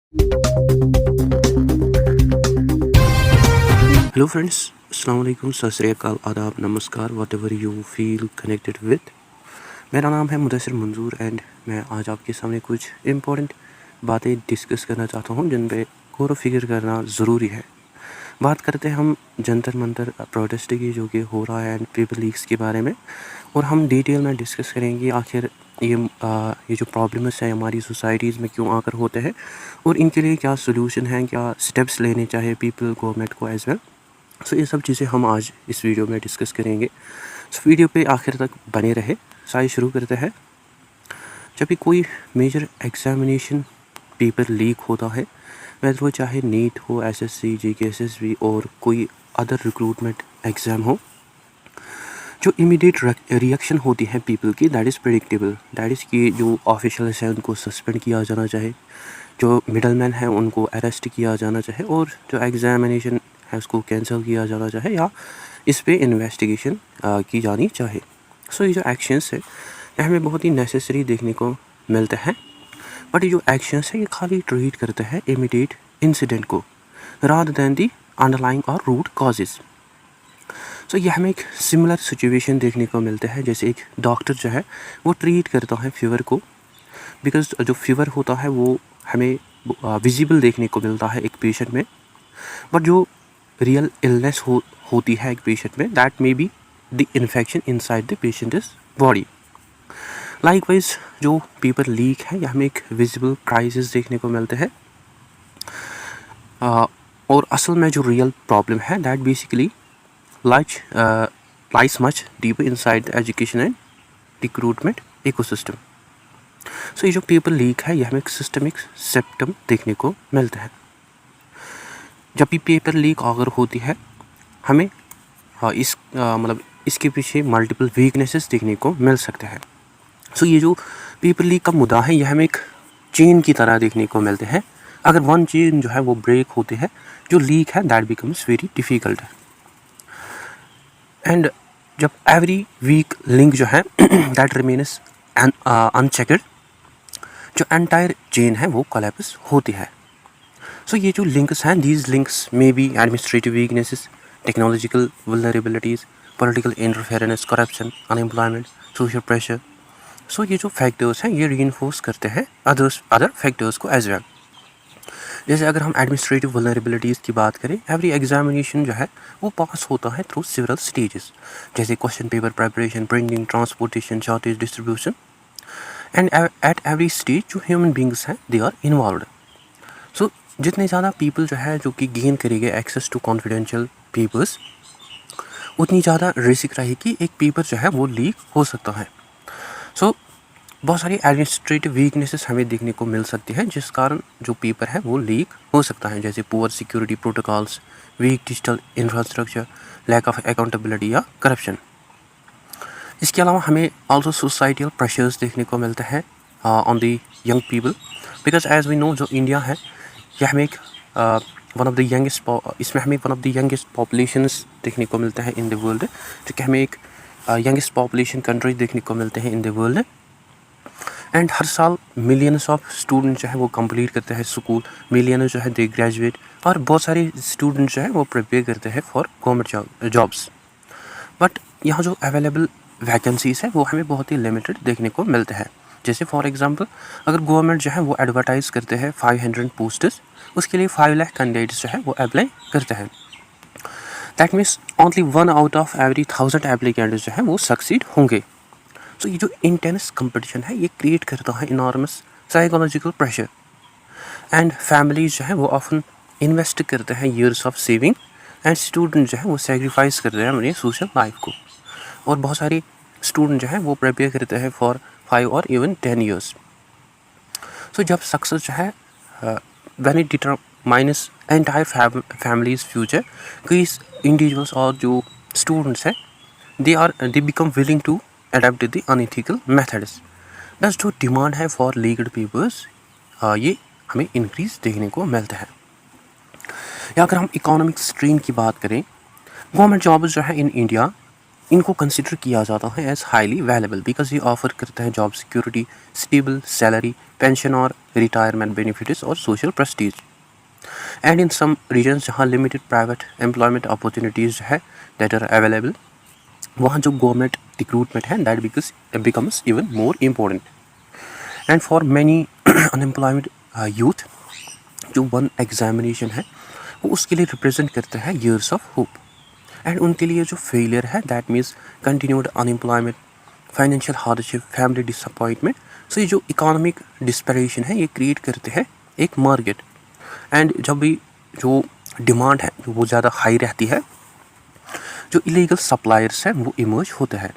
Hello friends, अस्सलाम वालेकुम, सत श्री अकाल, आदाब, नमस्कार, what ever you feel connected with. मेरा नाम है मुदस्सिर मंजूर एंड मैं आज आपके सामने कुछ इम्पोर्टेंट बातें डिस्कस करना चाहता हूँ जिन पे गौर व फिक्र करना ज़रूरी है। बात करते हैं हम जंतर मंतर प्रोटेस्ट की जो कि हो रहा है एंड पेपर लीक्स के बारे में, और हम डिटेल में डिस्कस करेंगे आखिर ये जो प्रॉब्लम्स हैं हमारी सोसाइटीज़ में क्यों आकर होते हैं और इनके लिए क्या सोल्यूशन हैं, क्या स्टेप्स लेने चाहिए पीपल गवर्नमेंट को एज़ वेल। सो ये सब चीज़ें हम आज इस वीडियो में डिस्कस करेंगे। सो वीडियो पे आखिर तक बने रहे। साइज शुरू करते हैं। जब भी कोई मेजर एग्जामिनेशन पेपर लीक होता है, वैसे वो चाहे नीट हो, एसएससी, जीके, और कोई अदर रिक्रूटमेंट एग्ज़ाम हो, जो इमीडिएट रिएक्शन होती है पीपल की, that is predictable. That is कि जो ऑफिशियल्स हैं उनको सस्पेंड किया जाना चाहिए, जो मिडलमैन हैं उनको अरेस्ट किया जाना चाहिए, और जो एग्ज़ामिनेशन है उसको कैंसिल किया जाना चाहिए या इस पे इन्वेस्टिगेशन की जानी चाहिए। सो ये जो एक्शंस है ये हमें बहुत ही नेसेसरी देखने को मिलते हैं, बट ये जो एक्शंस है ये खाली ट्रीट करते हैं इमीडिएट इंसिडेंट को रादर दैन दी अंडरलाइंग और रूट कॉजेज़। सो ये हमें एक सिमिलर सिचुएशन देखने को मिलता है, जैसे एक डॉक्टर जो है वो ट्रीट करता है फीवर को, बिकॉज जो फीवर होता है वो हमें विजिबल देखने को मिलता है एक पेशेंट में, बट जो रियल इलनेस होती है एक पेशेंट में, that may be the infection inside the patient is body. Likewise जो पेपर लीक है या हमें एक विजिबल क्राइसिस देखने को मिलते हैं, और असल में जो रियल प्रॉब्लम है that basically lies much deeper inside the education and recruitment ecosystem. सो ये जो पेपर लीक है ये हमें एक सिस्टमिक सिम्टम देखने को मिलता है। जब भी पेपर लीक अगर होती है हमें मतलब इसके पीछे मल्टीपल वीकनेसेस देखने को मिल सकते हैं। सो ये जो पेपर लीक का मुद्दा है ये हमें एक चेन की तरह देखने को मिलते हैं। अगर वन चेन जो है वो ब्रेक होते हैं, जो लीक है that becomes very difficult. And जब एवरी वीक लिंक जो है दैट रिमेन्स अनचेकड, जो एंटायर चेन है वो कोलैप्स होती है। सो ये जो लिंक्स हैं, these links may be administrative weaknesses, technological vulnerabilities, political interference, corruption, unemployment, social pressure. So ये जो फैक्टर्स हैं ये रीइंफोर्स करते हैं अदर फैक्टर्स को एज वेल। जैसे अगर हम एडमिनिस्ट्रेटिव वल्नरेबिलिटीज़ की बात करें, एवरी एग्जामिनेशन जो है वो पास होता है थ्रू सिवरल स्टेजेस, जैसे question paper preparation, printing, transportation, shortage, distribution, and at every stage जो ह्यूमन बींग्स हैं दे आर इन्वॉल्व। सो जितने ज़्यादा पीपल जो है जो कि गेन करेंगे एक्सेस टू कॉन्फिडेंशियल पेपर्स, उतनी ज़्यादा रिस्क रहे कि एक पेपर जो है वो लीक हो सकता है। सो बहुत सारी एडमिनिस्ट्रेटिव वीकनेसेस हमें देखने को मिल सकती है जिस कारण जो पेपर है वो लीक हो सकता है, जैसे poor security protocols, weak digital infrastructure, lack of accountability या करप्शन। इसके अलावा हमें आल्सो सोसाइटल प्रेशर्स देखने को मिलते हैं on the young people, because as we know जो इंडिया है ये हमें एक वन ऑफ द यंगेस्ट इसमें हमें one of the youngest populations देखने को मिलते हैं इन द वर्ल्ड, जो कि हमें एक यंगेस्ट पॉपुलेशन कंट्री देखने को मिलते हैं इन द वर्ल्ड। एंड हर साल मिलियंस ऑफ स्टूडेंट जो है वो कंप्लीट करते हैं स्कूल, मिलियंस जो है दे ग्रेजुएट, और बहुत सारे स्टूडेंट जो है वो प्रिपेयर करते हैं फॉर गवर्नमेंट जॉब्स। बट यहाँ जो अवेलेबल वैकेंसीज़ है वो हमें बहुत ही लिमिटेड देखने को मिलते हैं। जैसे फॉर एग्जांपल अगर गवर्नमेंट जो है वो एडवर्टाइज़ करते हैं 500 पोस्ट्स, उसके लिए 5 लाख कैंडिडेट्स जो है वो अप्लाई करते हैं। That means only 1 out of every 1000 applicants जो है वो सक्सीड होंगे। सो ये जो इंटेंस कंपटीशन है ये क्रिएट करता है enormous psychological pressure, and families जो है वो ऑफन इन्वेस्ट करते हैं years of saving, and student जो है वो सेक्रीफाइस करते हैं अपनी सोशल लाइफ को, और बहुत सारे स्टूडेंट जो है वो प्रिपेयर करते हैं फॉर 5 और इवन 10 ईयर्स। सो जब सक्सेस जो है when it determines entire families future, कई इंडिविजुअल्स और जो स्टूडेंट्स हैं they become willing to adopt the unethical methods. बस जो डिमांड है फॉर लीगल पेपर्स ये हमें इंक्रीज देखने को मिलता है। या अगर हम इकोनॉमिक स्ट्रेन की बात करें, गवर्नमेंट जॉब्स जो है इन इंडिया इनको कंसिडर किया जाता है एज हाईली वैल्यूएबल बिकॉज ये ऑफर करता है job security, stable salary, pension और रिटायरमेंट बेनिफिट्स और social prestige. And in some regions जहाँ लिमिटेड प्राइवेट एम्प्लॉयमेंट अपॉर्चुनिटीज़ है दैट आर अवेलेबल, वहाँ जो गवर्नमेंट रिक्रूटमेंट है that becomes even more important. And for many unemployment youth जो one examination है वो उसके लिए रिप्रेजेंट करता है ईयर्स ऑफ होप। एंड उनके लिए जो फेलियर है that means continued unemployment, financial hardship, family disappointment. So ये जो इकोनॉमिक डिस्परेशन है ये क्रिएट करते हैं एक मार्केट। एंड जब भी जो डिमांड है वो ज़्यादा हाई रहती है, जो इलीगल सप्लायर्स हैं वो इमर्ज होते हैं।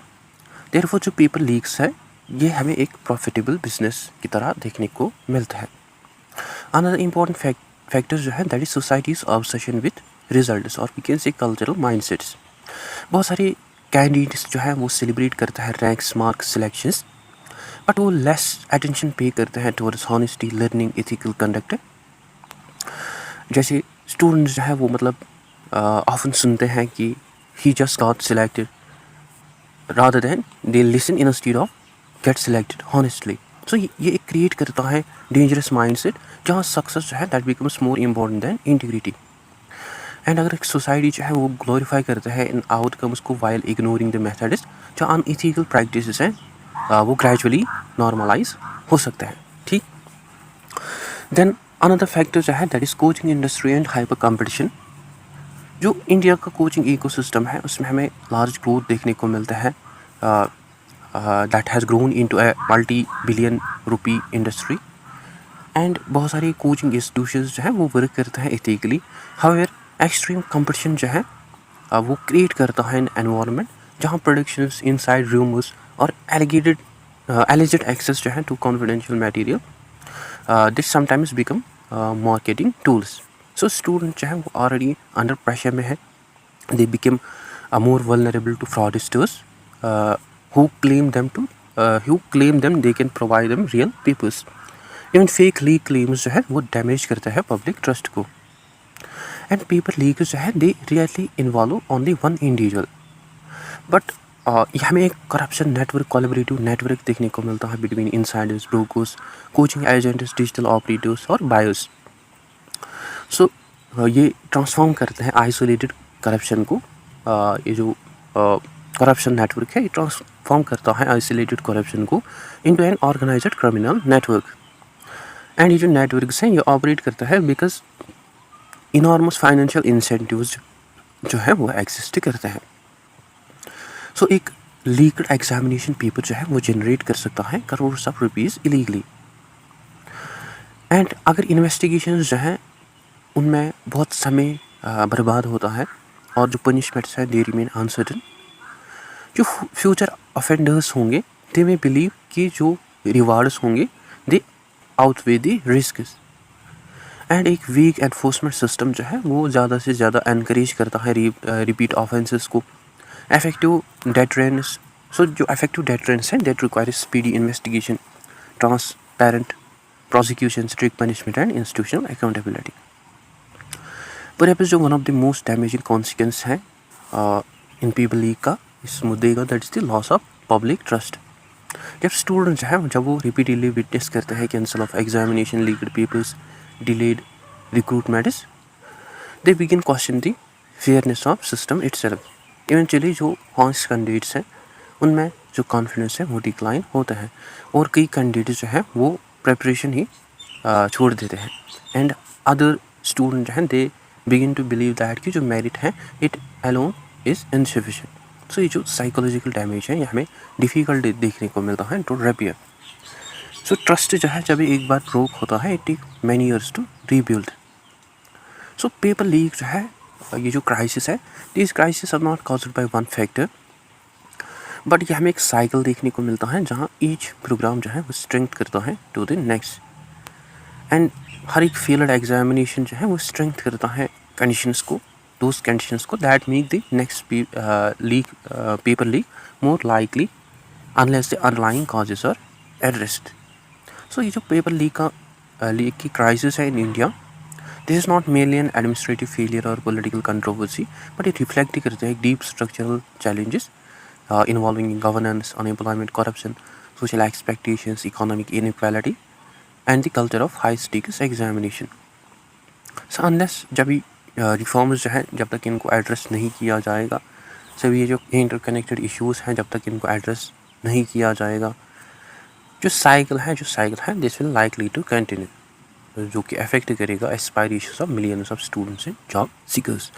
देयरफॉर जो पेपर लीक्स है ये हमें एक प्रॉफिटेबल बिजनेस की तरह देखने को मिलता है। अनदर इम्पॉर्टेंट फैक्टर जो है that is society's obsession with results और we can say cultural mindsets. बहुत सारे कैंडिडेट्स जो है वो सेलिब्रेट करता है रैंक्स, मार्क्स, सिलेक्शंस, बट वो लेस अटेंशन पे करते हैं towards honesty, learning, ethical conduct. जैसे स्टूडेंट्स जो है वो मतलब ऑफन सुनते हैं कि he just got selected rather than they listen instead of get selected honestly. So ये एक क्रिएट करता है डेंजरस माइंडसेट जहाँ सक्सेस जो है that becomes more important than integrity. And अगर एक सोसाइटी जो है वो ग्लोरीफाई करता है इन आउटकम्स को वाइल इग्नोरिंग द मेथड्स जो अनइथिकल प्रैक्टिसेस हैं वो ग्रेजुअली नॉर्मलाइज हो सकता है। ठीक, देन अनदर फैक्टर जो है that is coaching industry and hyper competition. जो इंडिया का कोचिंग इकोसिस्टम है उसमें हमें लार्ज ग्रोथ देखने को मिलता है that has grown into a multi billion rupee industry. And बहुत सारे कोचिंग इंस्टीट्यूशंस जो है वो वर्क करते हैं एथिकली। हाउएवर एक्सट्रीम कंपटीशन जो है वो क्रिएट करता है एनवायरनमेंट जहाँ प्रोडक्शंस, इनसाइड रूमर्स और एलिजेड एक्सेस जो है to confidential material this sometimes become marketing tools. So student जो है वो ऑलरेडी अंडर प्रेशर में है, they become more vulnerable to fraudsters who claim them they can provide them real papers. Even fake leak claims जो है वो damage करता है पब्लिक ट्रस्ट को। एंड पेपर लीक जो है they really involve only one individual, but हमें एक करप्शन नेटवर्क, कोलैबोरेटिव नेटवर्क देखने को मिलता है between Insiders, brokers, coaching agents, digital operators और बायर्स। सो ये ट्रांसफॉर्म करते हैं आइसोलेटेड करप्शन को। ये जो करप्शन नेटवर्क है ये ट्रांसफॉर्म करता है आइसोलेटेड करप्शन को into an organised criminal network. And ये जो नेटवर्क्स हैं ये ऑपरेट करता है बिकॉज इनॉर्मस फाइनेंशियल इंसेंटिव्स जो है वो एग्जिस्ट करते हैं। सो एक लीक्ड एग्जामिनेशन पेपर जो है वो जनरेट कर सकता है crore of rupees illegally. And अगर इन्वेस्टिगेशन जो हैं उनमें बहुत समय बर्बाद होता है और जो पनिशमेंट्स हैं दे रिमेन अनसर्टन। जो फ्यूचर ऑफेंडर्स होंगे दे में बिलीव कि जो रिवार्ड्स होंगे दे आउटवे द रिस्क्स। एंड एक वीक एनफोर्समेंट सिस्टम जो है वो ज़्यादा से ज़्यादा एनकरेज करता है रिपीट ऑफेंसेस को। इफेक्टिव डेटरेंस, सो जो इफेक्टिव डेटरेंस हैं that requires speedy investigation, transparent prosecution, strict punishment and institutional accountability. पर जो one of the most damaging consequence है इन पेपर लीक का इस मुद्दे का that is the loss of public trust. जब स्टूडेंट जो है जब वो रिपीटेडली विटनेस करते हैं cancel of examination, leaked papers, delayed recruitments, they begin question the fairness of system itself. Eventually जो हॉनेस्ट कैंडिडेट्स हैं उनमें जो कॉन्फिडेंस है वो डिक्लाइन होता है और कई कैंडिडेट्स जो है वो प्रेपरेशन ही छोड़ देते हैं। एंड अदर स्टूडेंट जो हैं they begin to believe that कि जो मेरिट है it alone is insufficient. So ये जो साइकोलॉजिकल डैमेज है ये हमें डिफ़िकल्ट देखने को मिलता है टू रिपेयर। सो ट्रस्ट जो है जब एक बार ब्रोक होता है it take many years to rebuild. So paper leak जो है ये जो क्राइसिस है this crisis are not caused by one factor, but ये हमें एक साइकिल देखने को मिलता है जहाँ ईच प्रोग्राम जो है वो स्ट्रेंथ करता है टू द नेक्स्ट। एंड हर एक फेल्ड एग्जामिनेशन जो है वो स्ट्रेंथ करता है कंडीशंस को, दोज कंडीशंस को that make the next paper leak more likely unless the underlying causes are addressed. So ये जो पेपर लीक की क्राइसिस है in India, this is not mainly an administrative failure और political controversy, but ये reflect करते हैं deep structural challenges involving governance, unemployment, corruption, social expectations, economic inequality, and the culture of high stakes examination. So unless जब भी reforms जो हैं जब तक इनको एड्रेस नहीं किया जाएगा, सभी ये जो इंटरकनेक्टेड इश्यूज़ हैं जब तक इनको एड्रेस नहीं किया जाएगा, जो साइकिल है this will likely to continue, जो कि अफेक्ट करेगा aspirations of millions of students and job seekers.